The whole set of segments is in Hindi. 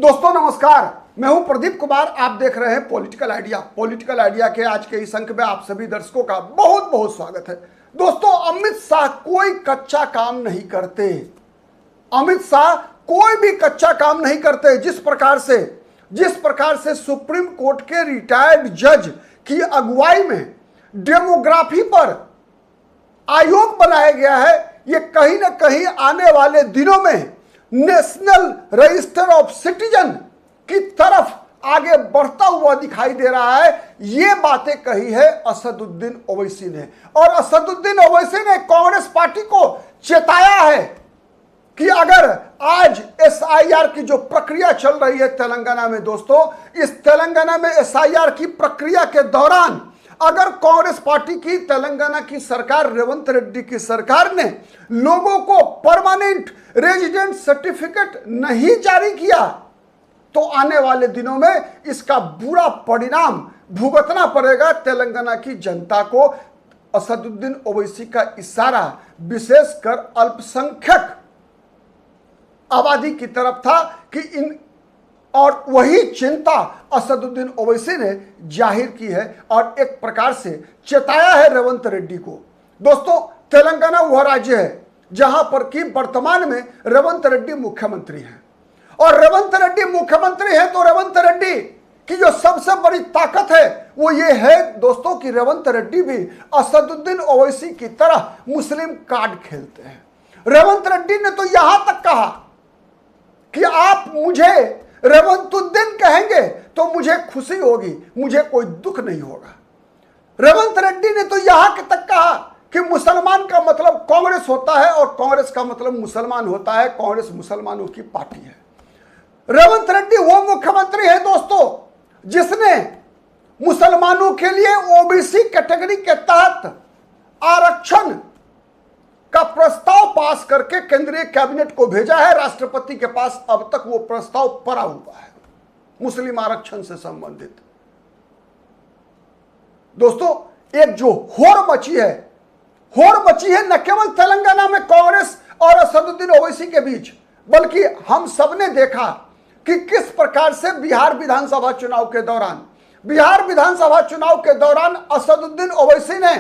दोस्तों नमस्कार, मैं हूं प्रदीप कुमार। आप देख रहे हैं पॉलिटिकल आइडिया। पॉलिटिकल आइडिया के आज के इस अंक में आप सभी दर्शकों का बहुत बहुत स्वागत है। दोस्तों, अमित शाह कोई कच्चा काम नहीं करते। अमित शाह कोई भी कच्चा काम नहीं करते। जिस प्रकार से सुप्रीम कोर्ट के रिटायर्ड जज की अगुवाई में डेमोग्राफी पर आयोग बनाया गया है, ये कहीं ना कहीं आने वाले दिनों में नेशनल रजिस्टर ऑफ सिटीजन की तरफ आगे बढ़ता हुआ दिखाई दे रहा है। ये बातें कही है असदुद्दीन ओवैसी ने, और असदुद्दीन ओवैसी ने कांग्रेस पार्टी को चेताया है कि अगर आज एसआईआर की जो प्रक्रिया चल रही है तेलंगाना में, दोस्तों इस तेलंगाना में एसआईआर की प्रक्रिया के दौरान अगर कांग्रेस पार्टी की तेलंगाना की सरकार, रेवंत रेड्डी की सरकार ने लोगों को परमानेंट रेजिडेंट सर्टिफिकेट नहीं जारी किया तो आने वाले दिनों में इसका बुरा परिणाम भुगतना पड़ेगा तेलंगाना की जनता को। असदुद्दीन ओवैसी का इशारा विशेषकर अल्पसंख्यक आबादी की तरफ था कि और वही चिंता असदुद्दीन ओवैसी ने जाहिर की है और एक प्रकार से चेताया है रेवंत रेड्डी को। दोस्तों, तेलंगाना वह राज्य है जहां पर कि वर्तमान में रेवंत रेड्डी मुख्यमंत्री हैं, और रेवंत रेड्डी मुख्यमंत्री है तो रेवंत रेड्डी की जो सबसे बड़ी ताकत है वो ये है दोस्तों कि रेवंत रेड्डी भी असदुद्दीन ओवैसी की तरह मुस्लिम कार्ड खेलते हैं। रेवंत रेड्डी ने तो यहां तक कहा कि आप मुझे रेवंतुद्दीन कहेंगे तो मुझे खुशी होगी, मुझे कोई दुख नहीं होगा। रेवंत रेड्डी ने तो यहां तक कहा कि मुसलमान का मतलब कांग्रेस होता है और कांग्रेस का मतलब मुसलमान होता है, कांग्रेस मुसलमानों की पार्टी है। रेवंत रेड्डी वो मुख्यमंत्री है दोस्तों जिसने मुसलमानों के लिए ओबीसी कैटेगरी के तहत आरक्षण का प्रस्ताव पास करके केंद्रीय कैबिनेट को भेजा है। राष्ट्रपति के पास अब तक वो प्रस्ताव पड़ा हुआ है मुस्लिम आरक्षण से संबंधित। दोस्तों, एक जो होड़ मची है न केवल तेलंगाना में कांग्रेस और असदुद्दीन ओवैसी के बीच, बल्कि हम सबने देखा कि किस प्रकार से बिहार विधानसभा चुनाव के दौरान असदुद्दीन ओवैसी ने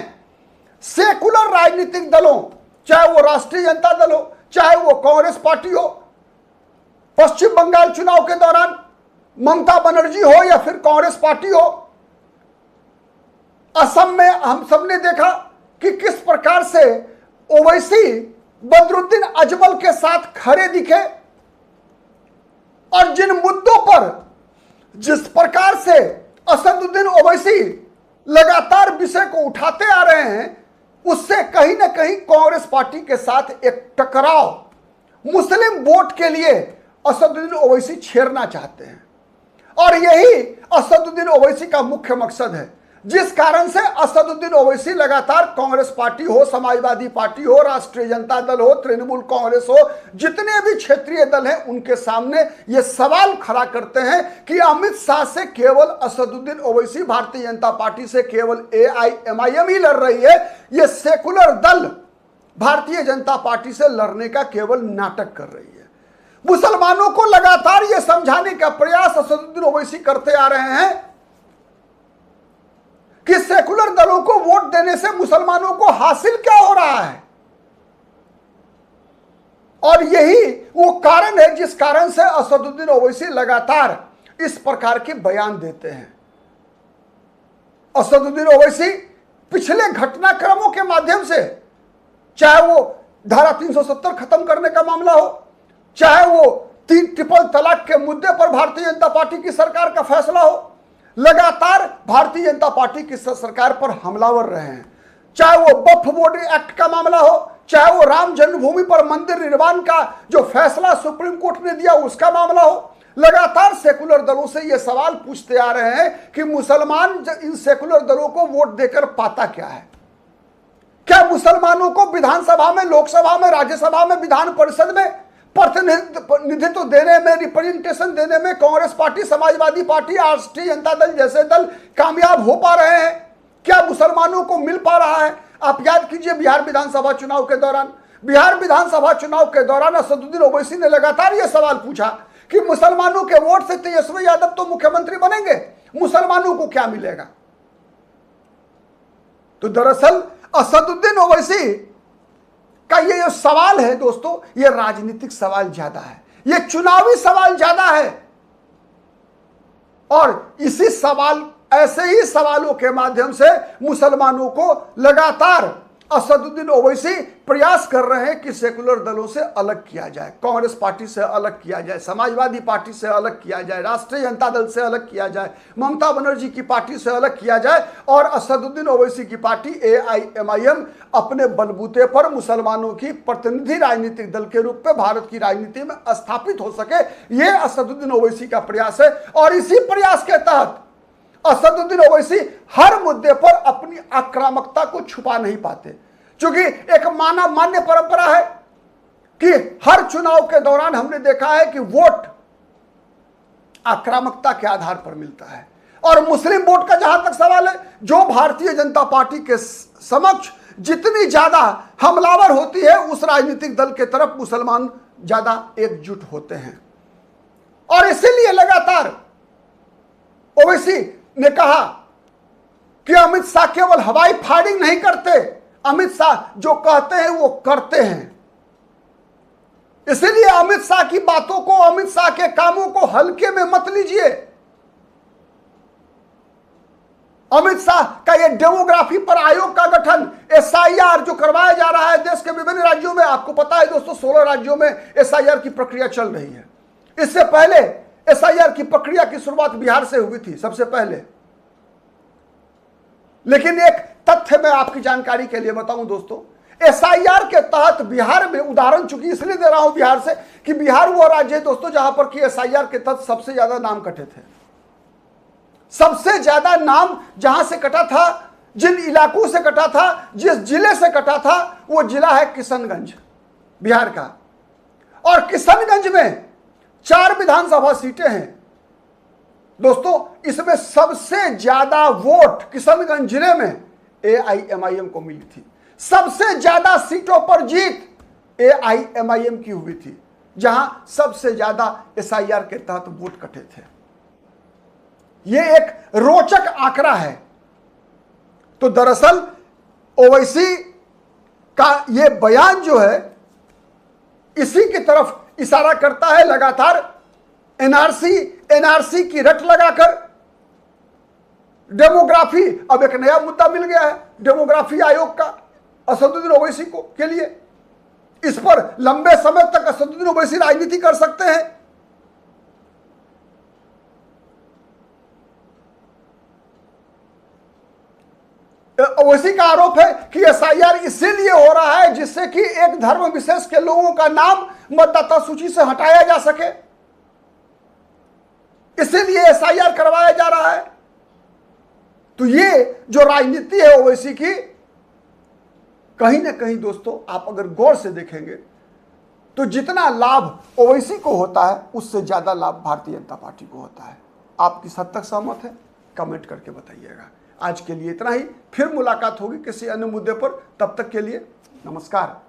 सेकुलर राजनीतिक दलों, चाहे वो राष्ट्रीय जनता दल हो, चाहे वो कांग्रेस पार्टी हो, पश्चिम बंगाल चुनाव के दौरान ममता बनर्जी हो या फिर कांग्रेस पार्टी हो, असम में हम सबने देखा कि किस प्रकार से ओवैसी बदरुद्दीन अजमल के साथ खड़े दिखे, और जिन मुद्दों पर जिस प्रकार से असदुद्दीन ओवैसी लगातार विषय को उठाते आ रहे हैं, उससे कहीं ना कहीं कांग्रेस पार्टी के साथ एक टकराव मुस्लिम वोट के लिए असदुद्दीन ओवैसी छेड़ना चाहते हैं, और यही असदुद्दीन ओवैसी का मुख्य मकसद है। जिस कारण से असदुद्दीन ओवैसी लगातार कांग्रेस पार्टी हो, समाजवादी पार्टी हो, राष्ट्रीय जनता दल हो, तृणमूल कांग्रेस हो, जितने भी क्षेत्रीय दल हैं उनके सामने ये सवाल खड़ा करते हैं कि अमित शाह से केवल असदुद्दीन ओवैसी, भारतीय जनता पार्टी से केवल एआईएमआईएम ही लड़ रही है, ये सेकुलर दल भारतीय जनता पार्टी से लड़ने का केवल नाटक कर रही है। मुसलमानों को लगातार ये समझाने का प्रयास असदुद्दीन ओवैसी करते आ रहे हैं कि सेकुलर दलों को वोट देने से मुसलमानों को हासिल क्या हो रहा है, और यही वो कारण है जिस कारण से असदुद्दीन ओवैसी लगातार इस प्रकार के बयान देते हैं। असदुद्दीन ओवैसी पिछले घटनाक्रमों के माध्यम से, चाहे वो धारा 370 खत्म करने का मामला हो, चाहे वो ट्रिपल तलाक के मुद्दे पर भारतीय जनता पार्टी की सरकार का फैसला हो, लगातार भारतीय जनता पार्टी की सरकार पर हमलावर रहे हैं। चाहे वो वक्फ बोर्ड एक्ट का मामला हो, चाहे वो राम जन्मभूमि पर मंदिर निर्माण का जो फैसला सुप्रीम कोर्ट ने दिया उसका मामला हो, लगातार सेकुलर दलों से ये सवाल पूछते आ रहे हैं कि मुसलमान इन सेकुलर दलों को वोट देकर पाता क्या है। क्या मुसलमानों को विधानसभा में, लोकसभा में, राज्यसभा में, विधान परिषद में प्रतिनिधित्व देने में, रिप्रेजेंटेशन देने में कांग्रेस पार्टी, समाजवादी पार्टी, राष्ट्रीय जनता दल जैसे दल कामयाब हो पा रहे हैं? क्या मुसलमानों को मिल पा रहा है? आप याद कीजिए बिहार विधानसभा चुनाव के दौरान असदुद्दीन ओवैसी ने लगातार यह सवाल पूछा कि मुसलमानों के वोट से तेजस्वी यादव तो मुख्यमंत्री बनेंगे, मुसलमानों को क्या मिलेगा। तो दरअसल असदुद्दीन ओवैसी का ये जो सवाल है दोस्तों, ये राजनीतिक सवाल ज्यादा है, ये चुनावी सवाल ज्यादा है। और इसी सवाल, ऐसे ही सवालों के माध्यम से मुसलमानों को लगातार असदुद्दीन ओवैसी प्रयास कर रहे हैं कि सेकुलर दलों से अलग किया जाए, कांग्रेस पार्टी से अलग किया जाए, समाजवादी पार्टी से अलग किया जाए, राष्ट्रीय जनता दल से अलग किया जाए, ममता बनर्जी की पार्टी से अलग किया जाए और असदुद्दीन ओवैसी की पार्टी AIMIM अपने बलबूते पर मुसलमानों की प्रतिनिधि राजनीतिक दल के रूप में भारत की राजनीति में स्थापित हो सके। ये असदुद्दीन ओवैसी का प्रयास है और इसी प्रयास के तहत असदुद्दीन ओवैसी हर मुद्दे पर अपनी आक्रामकता को छुपा नहीं पाते, क्योंकि एक मान्य परंपरा है कि हर चुनाव के दौरान हमने देखा है कि वोट आक्रामकता के आधार पर मिलता है। और मुस्लिम वोट का जहां तक सवाल है, जो भारतीय जनता पार्टी के समक्ष जितनी ज्यादा हमलावर होती है, उस राजनीतिक दल के तरफ मुसलमान ज्यादा एकजुट होते हैं। और इसीलिए लगातार ओवैसी ने कहा कि अमित शाह केवल हवाई फायरिंग नहीं करते, अमित शाह जो कहते हैं वो करते हैं। इसलिए अमित शाह की बातों को, अमित शाह के कामों को हल्के में मत लीजिए। अमित शाह का ये डेमोग्राफी पर आयोग का गठन, SIR जो करवाया जा रहा है देश के विभिन्न राज्यों में, आपको पता है दोस्तों 16 राज्यों में SIR की प्रक्रिया चल रही है। इससे पहले SIR की प्रक्रिया की शुरुआत बिहार से हुई थी सबसे पहले। लेकिन एक तथ्य मैं आपकी जानकारी के लिए बताऊं दोस्तों, SIR के तहत बिहार में, उदाहरण चूंकि इसलिए दे रहा हूं बिहार से कि बिहार वो राज्य है दोस्तों जहां पर कि SIR के तहत सबसे ज्यादा नाम कटे थे। सबसे ज्यादा नाम जहां से कटा था, जिन इलाकों से कटा था, जिस जिले से कटा था, वो जिला है किशनगंज, बिहार का। और किशनगंज में 4 विधानसभा सीटें हैं दोस्तों। इसमें सबसे ज्यादा वोट किशनगंज जिले में AIMIM को मिली थी। सबसे ज्यादा सीटों पर जीत AIMIM की हुई थी, जहां सबसे ज्यादा SIR के तहत वोट कटे थे। यह एक रोचक आंकड़ा है। तो दरअसल ओवैसी का यह बयान जो है इसी की तरफ इशारा करता है। लगातार NRC की रट लगाकर डेमोग्राफी, अब एक नया मुद्दा मिल गया है डेमोग्राफी आयोग का असदुद्दीन ओवैसी को के लिए। इस पर लंबे समय तक असदुद्दीन ओवैसी राजनीति कर सकते हैं। ओवैसी का आरोप है कि SIR इसीलिए हो रहा है जिससे कि एक धर्म विशेष के लोगों का नाम मतदाता सूची से हटाया जा सके, इसीलिए SIR करवाया जा रहा है। तो ये जो राजनीति है ओवैसी की, कहीं ना कहीं दोस्तों आप अगर गौर से देखेंगे तो जितना लाभ ओवैसी को होता है उससे ज्यादा लाभ भारतीय जनता पार्टी को होता है। आप किस हद तक सहमत है, कमेंट करके बताइएगा। आज के लिए इतना ही, फिर मुलाकात होगी किसी अन्य मुद्दे पर। तब तक के लिए नमस्कार।